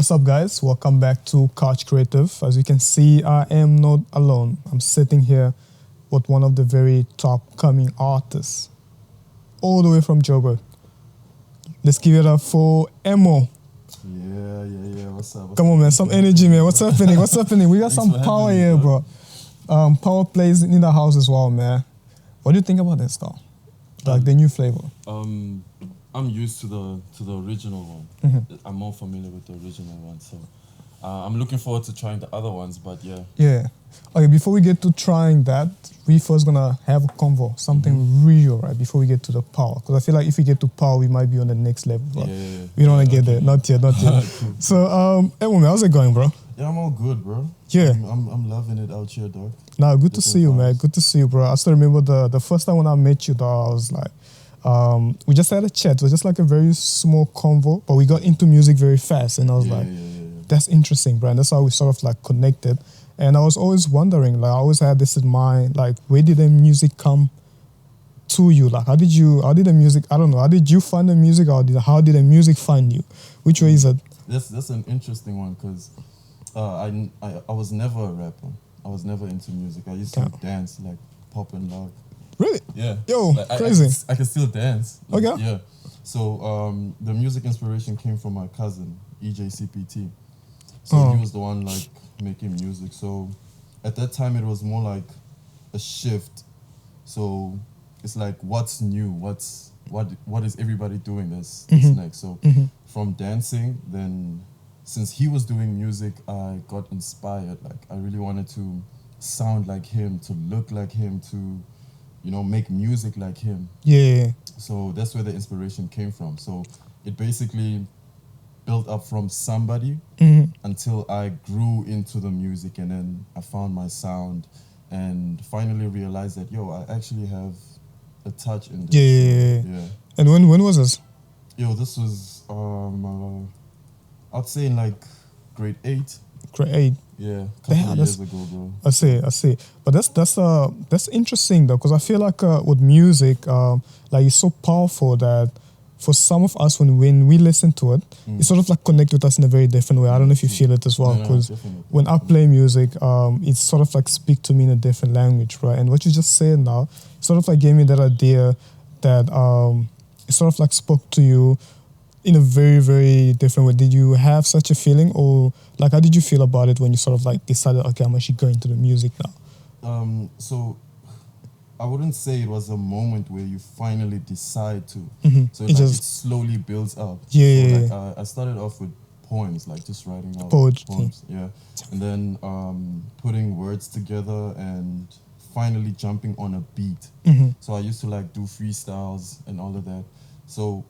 What's up, guys? Welcome back to Couch Creative. As you can see, I am not alone. I'm sitting here with one of the very top coming artists, all the way from Joburg. Let's give it up for Emo. Yeah. What's up? Come on, man. Some energy, man. What's happening? What's happening? We got some power here, bro. Power plays in the house as well, man. What do you think about this, though? Like the new flavor? I'm used to the original one. Mm-hmm. I'm more familiar with the original one, so I'm looking forward to trying the other ones. But yeah. Yeah. Okay. Before we get to trying that, we first gonna have a convo, something real, right? Before we get to the power, because I feel like if we get to power, we might be on the next level. But we don't wanna get there. Not yet. Cool. So, Emo, man, how's it going, bro? Yeah, I'm all good, bro. Yeah. I'm loving it out here, dog. Nah, good to see you, man. Good to see you, bro. I still remember the first time when I met you, dog, I was like, we just had a chat. It was just like a very small convo, but we got into music very fast. And I was that's interesting, bro. And that's how we sort of like connected. And I was always wondering, like, I always had this in mind, like, where did the music come to you? Like, how did the music, I don't know, how did you find the music, or how did the music find you? Which way is it? That's an interesting one, because I was never a rapper. I was never into music. I used to dance, like pop and lock. Really? Yeah. Yo, like, crazy. I can still dance. Like, Okay. Yeah. So the music inspiration came from my cousin, EJCPT. So he was the one like making music. So at that time it was more like a shift. So it's like, what's new? What is everybody doing this next? So from dancing, then since he was doing music, I got inspired. Like, I really wanted to sound like him, to look like him, to make music like him. Yeah. So that's where the inspiration came from. So it basically built up from somebody until I grew into the music, and then I found my sound and finally realized that, I actually have a touch in this. Yeah. And when was this? This was, I'd say in like grade 8. Grade 8. Yeah, a couple of years ago, bro. I see. But that's interesting though, because I feel like with music, like it's so powerful that for some of us, when we listen to it, it sort of like connect with us in a very different way. I don't know if you feel it as well, because when I play music, it sort of like speak to me in a different language, right? And what you just said now, sort of like gave me that idea that it sort of like spoke to you in a very, very different way. Did you have such a feeling, or like how did you feel about it when you sort of like decided, okay, I'm actually going to the music now? So I wouldn't say it was a moment where you finally decide to. So it slowly builds up. Yeah. So like I started off with poems, like just writing out poetry. Poems. Yeah. And then putting words together and finally jumping on a beat. So I used to like do freestyles and all of that. So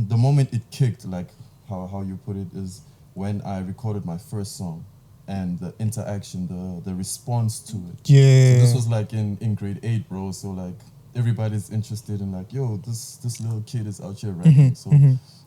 the moment it kicked, like how you put it, is when I recorded my first song, and the interaction, the response to it. Yeah. So this was like in grade 8, bro. So like everybody's interested in like, this little kid is out here rapping. So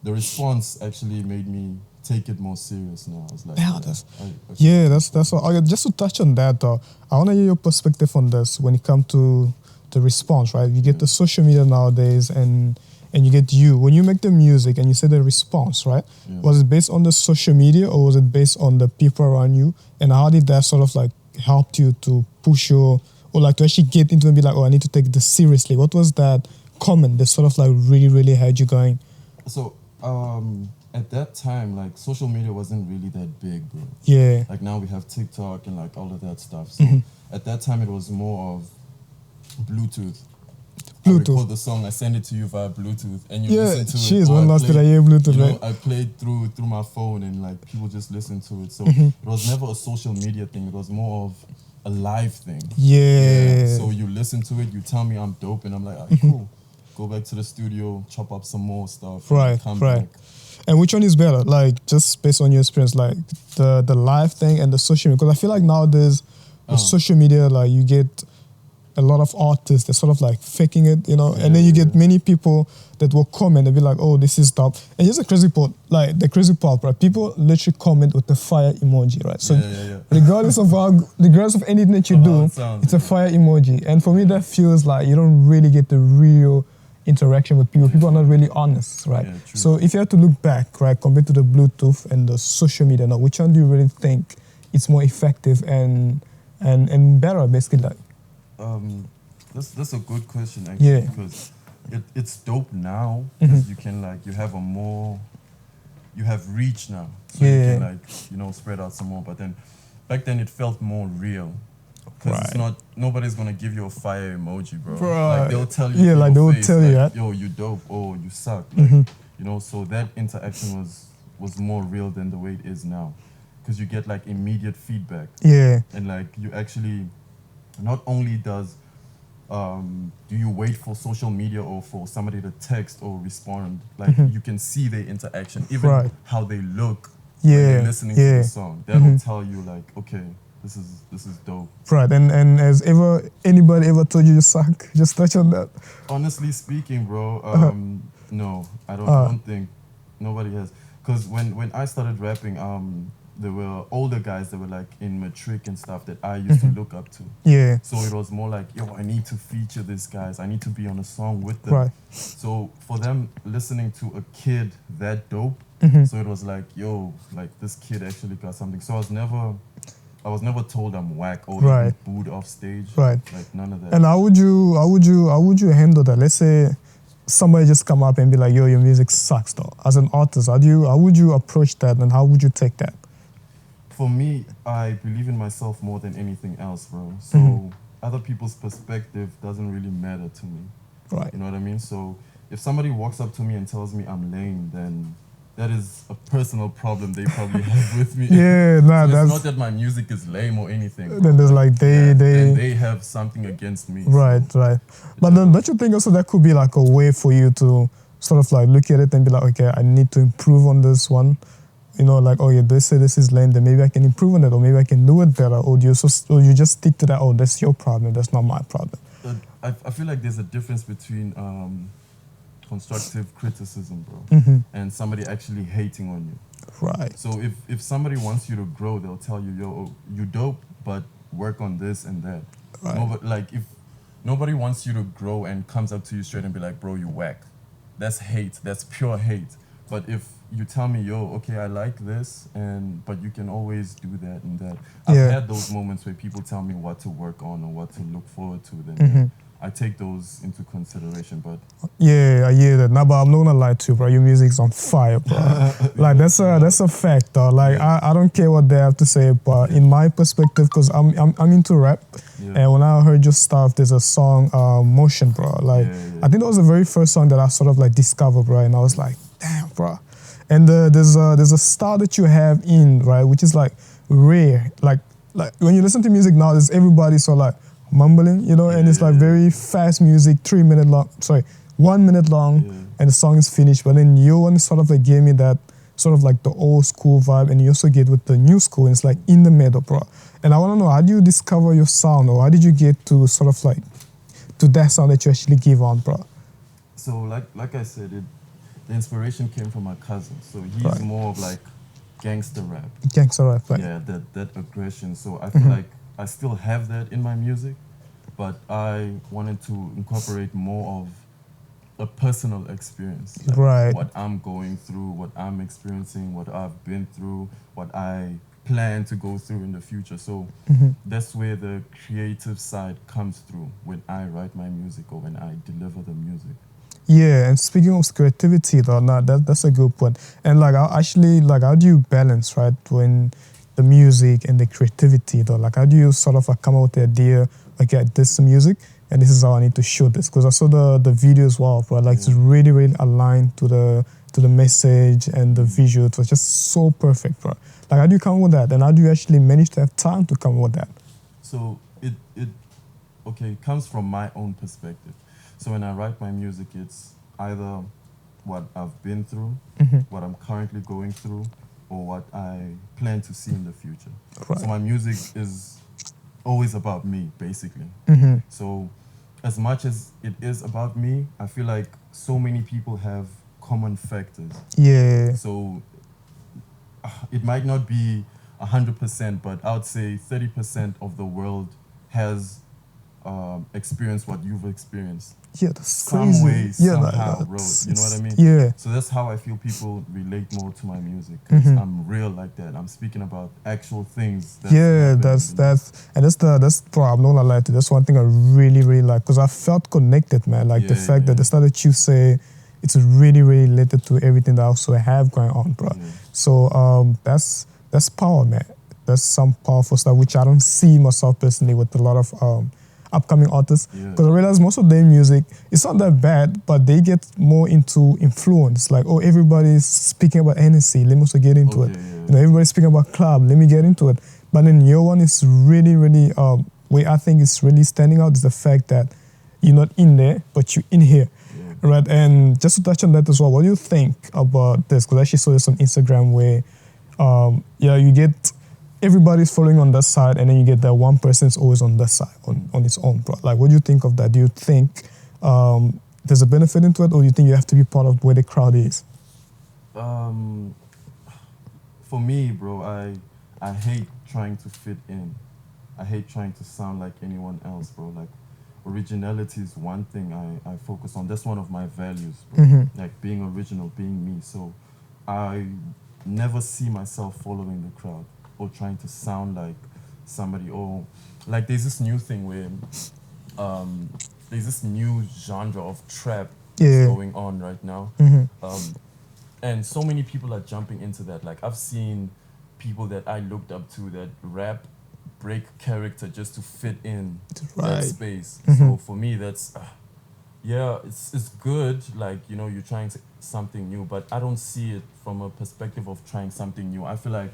the response actually made me take it more serious now. I was like, that's all. Okay, just to touch on that though, I want to hear your perspective on this when it comes to the response, right? You get the social media nowadays, and you get when you make the music and you say the response, right? Yeah. Was it based on the social media, or was it based on the people around you? And how did that sort of like help you to push or like to actually get into and be like, I need to take this seriously? What was that comment that sort of like really, really had you going? So at that time, like social media wasn't really that big, bro. Yeah. Like now we have TikTok and like all of that stuff. So at that time it was more of Bluetooth. I record the song, I send it to you via Bluetooth, and you listen to it. Cheers, when last did I hear Bluetooth, right? I played through my phone, and like people just listen to it. So it was never a social media thing. It was more of a live thing. Yeah. So you listen to it, you tell me I'm dope, and I'm like, cool. Go back to the studio, chop up some more stuff. Right. Back. And which one is better? Like, just based on your experience, like the live thing and the social media? Because I feel like nowadays with social media, like you get a lot of artists that sort of like faking it, and then you get many people that will comment and be like, oh, this is top. And here's the crazy part, right? People literally comment with the fire emoji, right? So regardless of anything that you do, it's a fire emoji. And for me, that feels like you don't really get the real interaction with people. People are not really honest, right? Yeah, true. So if you had to look back, right, compared to the Bluetooth and the social media now, which one do you really think is more effective and better, basically? Like, That's a good question actually, yeah. because it's dope now Mm-hmm. because you can like you have reach now, so you Yeah. can like spread out some more. But then back then it felt more real. Because it's Right. not, nobody's gonna give you a fire emoji, bro. Bro, Like they'll tell you, yeah, to like your they will face, tell you like, that. yo, you dope, oh, you suck, like, so that interaction was more real than the way it is now, because you get like immediate feedback, Yeah. and like you actually, not only do you wait for social media or for somebody to text or respond, like you can see their interaction, even Right. how they look Yeah, when they're listening to yeah. the song. That'll tell you like, okay, this is dope. Right. And has anybody ever told you suck? Just touch on that. Honestly speaking, bro, no, I don't think nobody has. Cause when I started rapping, there were older guys that were like in matric and stuff that I used to look up to. Yeah. So it was more like, yo, I need to feature these guys. I need to be on a song with them. Right. So for them listening to a kid that dope, so it was like, yo, like this kid actually got something. So I was never told I'm whack or Right. even booed off stage. Right. Like none of that. And how would you handle that? Let's say somebody just come up and be like, yo, your music sucks though. As an artist, how would you approach that and how would you take that? For me, I believe in myself more than anything else, bro. So other people's perspective doesn't really matter to me. Right. You know what I mean? So if somebody walks up to me and tells me I'm lame, then that is a personal problem they probably have with me. Yeah, nah, So that's it's not that my music is lame or anything. then there's like then they they have something against me. right, so right. But then don't you think also that could be like a way for you to sort of like look at it and be like, okay, I need to improve on this one. You know, like, oh yeah, they say this is lame, then maybe I can improve on it, or maybe I can do it better, or or you just stick to that, oh, that's your problem, that's not my problem. I feel like there's a difference between constructive criticism, bro, and somebody actually hating on you. Right. So if somebody wants you to grow, they'll tell you, yo, you dope, but work on this and that. Right. No, but like if nobody wants you to grow and comes up to you straight and be like, bro, you whack. That's hate. That's pure hate. But if you tell me, yo, okay, I like this, but you can always do that and that. I've Yeah. had those moments where people tell me what to work on or what to look forward to. Then I take those into consideration. But Yeah, I hear that. Nah, but I'm not gonna lie to you, bro. Your music's on fire, bro. Like that's a fact, though. Like I don't care what they have to say, but in my perspective, because I'm into rap, and when I heard your stuff, there's a song, Motion, bro. Like I think that was the very first song that I sort of like discovered, bro. And I was like, damn, bro. And there's a style that you have in, right, which is like rare. Like when you listen to music now, there's everybody so like mumbling, you know, and it's like very fast music, 1 minute long, and the song is finished. But then you one sort of like gave me that sort of like the old school vibe, and you also get with the new school, and it's like in the middle, bro. And I want to know, how do you discover your sound, or how did you get to sort of like to that sound that you actually give on, bro? So like I said, the inspiration came from my cousin. So he's more of like gangster rap. Gangster rap, right? Yeah, that aggression. So I feel like I still have that in my music, but I wanted to incorporate more of a personal experience. Like Right. what I'm going through, what I'm experiencing, what I've been through, what I plan to go through in the future. So that's where the creative side comes through when I write my music or when I deliver the music. Yeah, and speaking of creativity, though, nah, that's a good point. And like, how do you balance, right, when the music and the creativity, though? Like, how do you sort of like come up with the idea, like, yeah, this is music, and this is how I need to shoot this? Because I saw the video as well, bro. Like, it's really, really aligned to the message and the visual. It was just so perfect, bro. Like, how do you come up with that? And how do you actually manage to have time to come up with that? So it comes from my own perspective. So when I write my music, it's either what I've been through, what I'm currently going through, or what I plan to see in the future. Right. So my music is always about me, basically. So as much as it is about me, I feel like so many people have common factors. Yeah. So it might not be 100%, but I would say 30% of the world has experience what you've experienced. Yeah, that's Some crazy. way, Yeah, somehow, bro. You know what I mean? Yeah. So that's how I feel people relate more to my music. Because I'm real like that. I'm speaking about actual things. Yeah, that's and that's the problem. I'm not gonna lie to you. That's one thing I really like because I felt connected, man. Like the fact that the stuff that you say, it's really related to everything that I also have going on, bro. Yeah. So that's power, man. That's some powerful stuff which I don't see myself personally with a lot of upcoming artists. Because I realize most of their music, it's not that bad, but they get more into influence. Like, oh, everybody's speaking about Hennessy, let me also get into it. You know, everybody's speaking about club, let me get into it. But then your one is really where I think it's really standing out is the fact that you're not in there, but you're in here. Right, and just to touch on that as well, what do you think about this? Because I actually saw this on Instagram where, you get everybody's following on that side, and then you get that one person's always on that side, on its own, bro. Like, what do you think of that? Do you think there's a benefit into it, or do you think you have to be part of where the crowd is? For me, bro, I hate trying to fit in. I hate trying to sound like anyone else, bro. Like, originality is one thing I focus on. That's one of my values, bro. Like, being original, being me. So I never see myself following the crowd or trying to sound like somebody, or like there's this new thing where there's this new genre of trap that's going on right now. And so many people are jumping into that. Like, I've seen people that I looked up to that rap, break character just to fit in that space. So for me, that's it's good. Like, you know, you're trying something new, but I don't see it from a perspective of trying something new. I feel like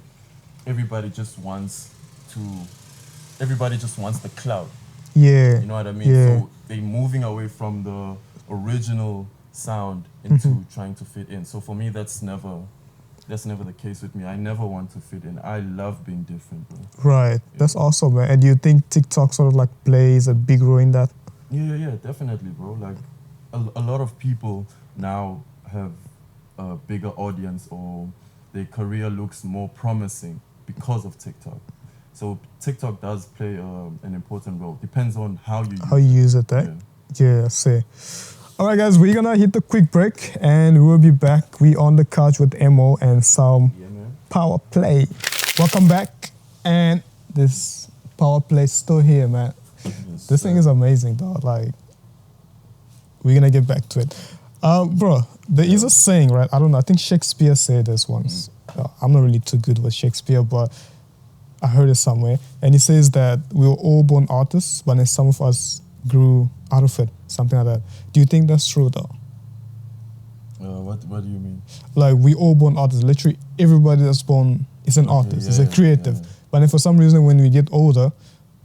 everybody just wants the cloud. Yeah. You know what I mean? So they're moving away from the original sound into trying to fit in. So for me, that's never the case with me. I never want to fit in. I love being different, bro. Right. That's awesome, man. And do you think TikTok sort of like plays a big role in that? Yeah, definitely, bro. Like, a lot of people now have a bigger audience, or their career looks more promising because of TikTok. So TikTok does play an important role. Depends on how you use it. Eh? Yeah, see. All right, guys, we're gonna hit a quick break, and we'll be back. We on the couch with Emo and some power play. Welcome back, and this power play is still here, man. This thing is amazing, though. Like, we're gonna get back to it, bro. There is a saying, right? I don't know. I think Shakespeare said this once. I'm not really too good with Shakespeare, but I heard it somewhere, and he says that we were all born artists, but then some of us grew out of it, something like that. Do you think that's true, though? What do you mean? Like, we all born artists. Literally, everybody that's born is an artist. Is a creative. But then for some reason, when we get older,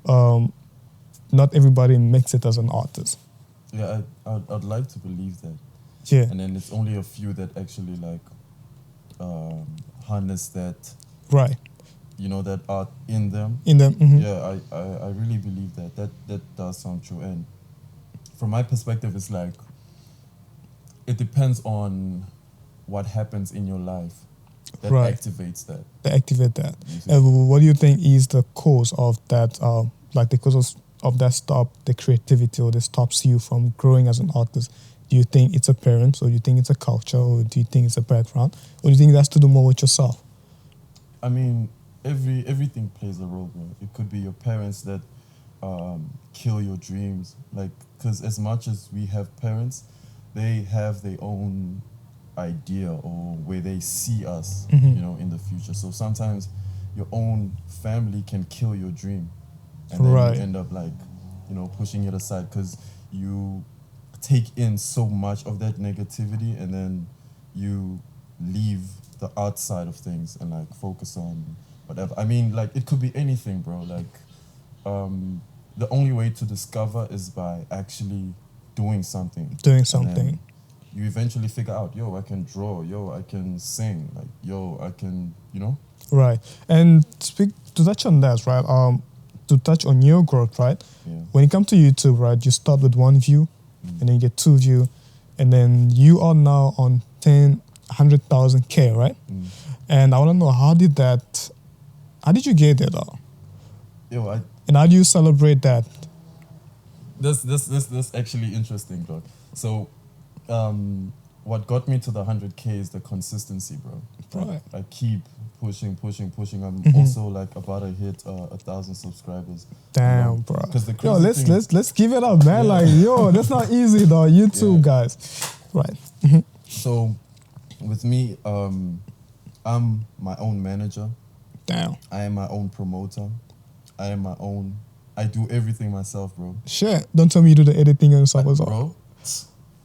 not everybody makes it as an artist. Yeah, I'd like to believe that. Yeah. And then it's only a few that actually like harness that. Right. You know, that art in them. Yeah, I really believe that. That does sound true. And from my perspective, it's like, it depends on what happens in your life that activates that. They activate that. And what do you think is the cause of that? Like, the cause of that stop the creativity, or that stops you from growing as an artist? Do you think it's a parent, or do you think it's a culture, or do you think it's a background, or do you think that's to do more with yourself? I mean, everything plays a role, bro. It could be your parents that kill your dreams. Like, because as much as we have parents, they have their own idea or where they see us, you know, in the future. So sometimes your own family can kill your dream, and then you end up like, you know, pushing it aside because you take in so much of that negativity, and then you leave the art side of things and like focus on whatever. I mean, like, it could be anything, bro. Like, the only way to discover is by actually doing something. You eventually figure out, yo, I can draw, yo, I can sing, like, yo, I can, you know? Right. And to touch on that, right? To touch on your growth, right? Yeah. When it comes to YouTube, right, you start with 1 view, and then you get 2 view, and then you are now on 100,000K, right? And I want to know, how did you get there, though? Yo, and how do you celebrate that? This actually interesting, bro. So, what got me to the 100K is the consistency, bro. Right. I keep pushing. I'm also like about to hit 1,000 subscribers. Damn, bro. Because the Yo, crazy thing, let's give it up, man. Like, yo, that's not easy, though. You too, guys. Right. So, with me, I'm my own manager. Damn. I am my own promoter. I do everything myself, bro. Shit. Don't tell me you do the editing yourself as well. Bro,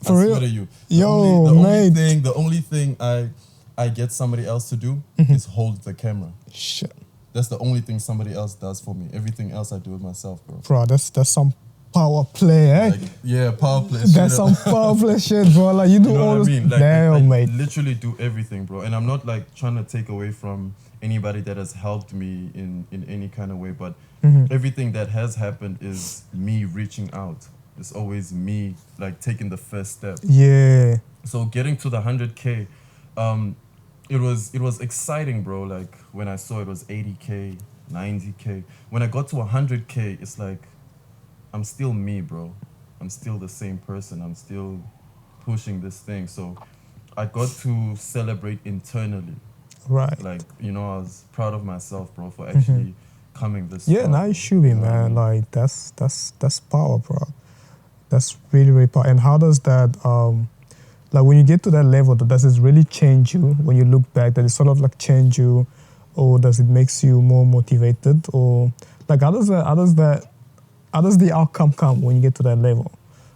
For I real? swear to you. Yo, mate. The only thing I get somebody else to do is hold the camera. Shit. That's the only thing somebody else does for me. Everything else I do it myself, bro. Bro, that's some power play, eh? Like, yeah, power play. That's some power play shit, bro. Like, you do You know all what I this. mean? Like, Damn, I mate. literally do everything, bro. And I'm not like trying to take away from anybody that has helped me in any kind of way, but everything that has happened is me reaching out. It's always me like taking the first step. Yeah. So getting to the 100K, it was exciting, bro. Like when I saw it was 80K, 90K. When I got to 100K, it's like I'm still me, bro. I'm still the same person. I'm still pushing this thing. So I got to celebrate internally. Right. Like, you know, I was proud of myself, bro, for actually coming this Yeah, far. now you should be, You know what I man. mean? Like, that's power, bro. That's really, really power. And how does that, like, when you get to that level, does it really change you when you look back? Does it sort of like change you, or does it makes you more motivated, or like how does the outcome come when you get to that level?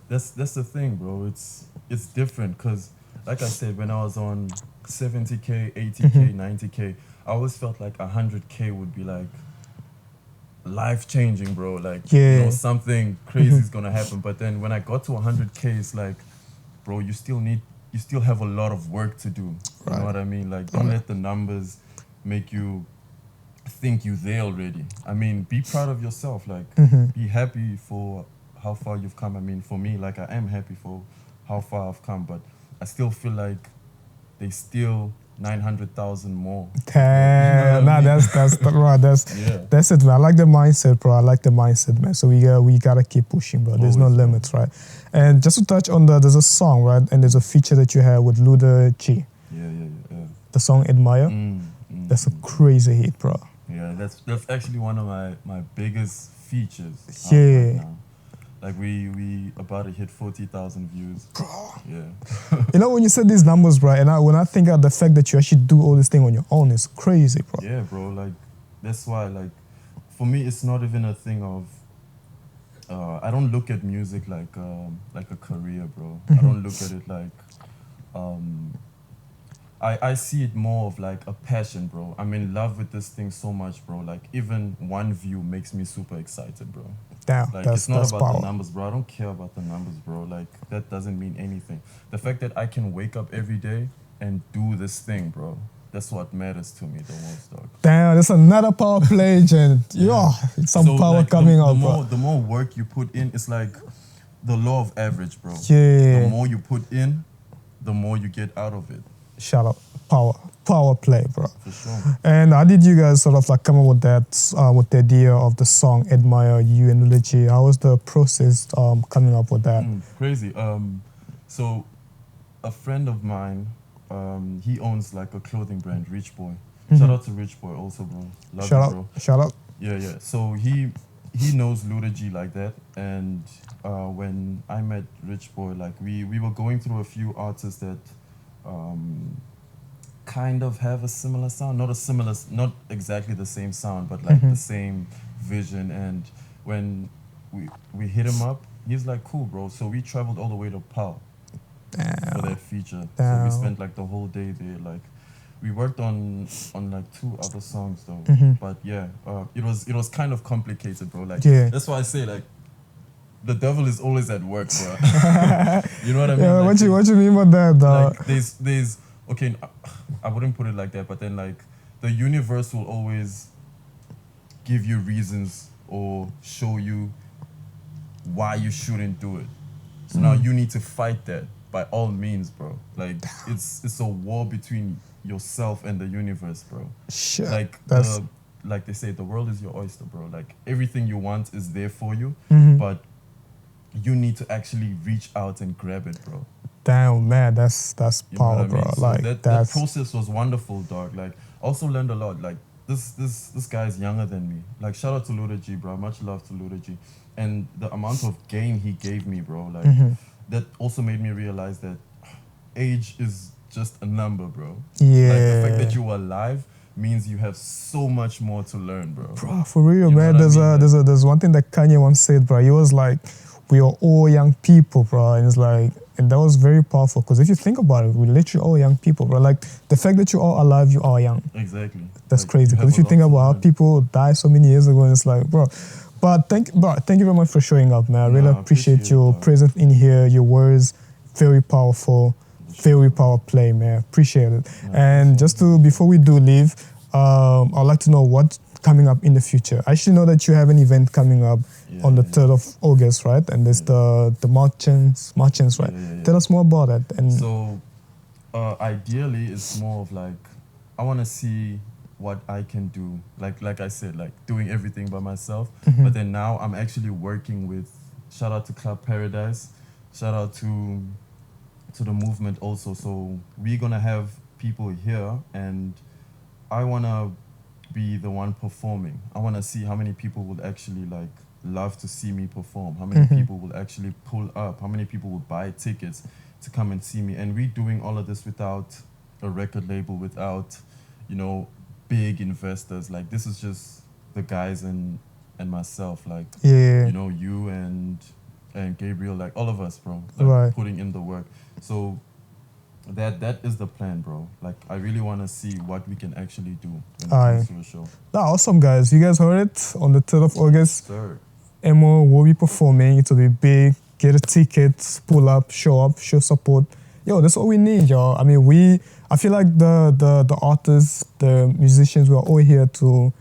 That's the thing, bro. It's different because, like I said, when I was on 70K, 80K, 90K, I always felt like 100K would be like life changing, bro. Like, you know, something crazy is gonna happen. But then when I got to 100K, it's like, bro, you still have a lot of work to do. You know what I mean? Like, don't let the numbers make you think you're there already. I mean, be proud of yourself. Like, be happy for how far you've come. I mean, for me, like, I am happy for how far I've come, but I still feel like they still 900,000 more. Damn, nah, that's right. That's it, man. I like the mindset, bro. I like the mindset, man. So we gotta keep pushing, bro. There's no limits, right? And just to touch on there's a song, right? And there's a feature that you have with You Ligy. Yeah. The song Admire. That's a crazy hit, bro. Yeah, that's actually one of my biggest features. Yeah. Right now. Like we about to hit 40,000 views. Bro. Yeah. You know, when you said these numbers, bro, and when I think of the fact that you actually do all this thing on your own, it's crazy, bro. Yeah, bro. Like that's why, like, for me, it's not even a thing of. I don't look at music like a career, bro. I don't look at it like. I see it more of like a passion, bro. I'm in love with this thing so much, bro. Like even one view makes me super excited, bro. Damn, like that's it's not about power. the numbers, bro. I don't care about the numbers, bro. Like that doesn't mean anything. The fact that I can wake up every day and do this thing, bro. That's what matters to me the most, dog. Damn, that's another power play, Jen. Yeah, some So, power like, coming out, bro. The more work you put in, it's like the law of average, bro. Yeah. The more you put in, the more you get out of it. Shout out, power play, bro. For sure. And how did you guys sort of like come up with that, with the idea of the song Admire You and You Ligy? How was the process coming up with that? Crazy. So a friend of mine, he owns like a clothing brand, Rich Boy. Shout out to Rich Boy also, bro. Love you, bro. Shout out. Yeah. So he knows You Ligy like that, and when I met Rich Boy, like we were going through a few artists that kind of have a similar sound, not exactly the same sound, but like the same vision. And when we hit him up, he's like, cool, bro. So we traveled all the way to Pau for that feature. So we spent like the whole day there. Like we worked on like 2 other songs though. But yeah, it was kind of complicated, bro. Like that's why I say like the devil is always at work, bro. You know what I mean? Yeah, like, what you mean by that, dog? like there's okay, I wouldn't put it like that, but then like the universe will always give you reasons or show you why you shouldn't do it. So now you need to fight that by all means, bro. Like it's a war between yourself and the universe, bro. Shit, like like they say, the world is your oyster, bro. Like everything you want is there for you, but you need to actually reach out and grab it, bro. Damn, man, that's You know what power, I mean? bro. So Like that that's process was wonderful, dog. Like, also learned a lot. Like, this guy is younger than me. Like, shout out to You Ligy, bro. Much love to You Ligy. And the amount of game he gave me, bro. Like, that also made me realize that age is just a number, bro. Like, the fact that you are alive means you have so much more to learn, bro. bro, for real, You know man. what I mean? There's one thing that Kanye once said, bro. He was like, "We are all young people, bro," and it's like, and that was very powerful because if you think about it, we're literally all young people, bro. Like the fact that you're all alive, you are young. Exactly. That's Like, crazy. Because if you have a think lot to about how learn. people died so many years ago, and it's like, bro. But thank you very much for showing up, man. I really Nah, I appreciate appreciate your it, dog. presence in here. Your words, very powerful, very power play, man. Appreciate it. Nah, And thanks just for having to me. before we do leave, I'd like to know what's coming up in the future. I actually know that you have an event coming up on the 3rd of August, right? And there's the marchants, right? Yeah. Tell us more about that. And So, ideally, it's more of like, I want to see what I can do. Like I said, like doing everything by myself. But then now I'm actually working with, shout out to Club Paradise, shout out to the movement also. So we're going to have people here, and I want to be the one performing. I want to see how many people would actually like love to see me perform, how many people will actually pull up, how many people will buy tickets to come and see me. And we're doing all of this without a record label, without, you know, big investors. Like, this is just the guys and myself, like, yeah, you know, you and Gabriel, like all of us, bro, like right. putting in the work. So that is the plan, bro. Like, I really want to see what we can actually do when it comes to a show. Awesome, guys. You guys heard it on the 3rd of August. Sir. Emo will be performing. It will be big. Get a ticket, pull up, show support. Yo, that's all we need, y'all. I mean, I feel like the artists, the musicians, we are all here to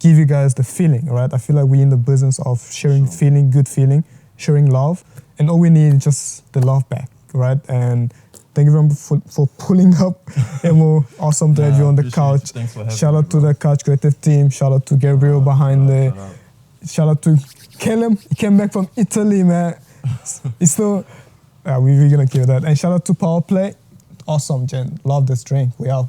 give you guys the feeling, right? I feel like we're in the business of sharing feeling, good feeling, sharing love. And all we need is just the love back, right? And thank you very much for pulling up. Emo, awesome to have you on the couch. Thanks for having Shout out me, to bro. the Couch Creative team. Shout out to Gabriel behind the... Shout out to Kellum. He came back from Italy, man. He's still... we're going to kill that. And shout out to Power Play. Awesome, Jen. Love this drink. We out.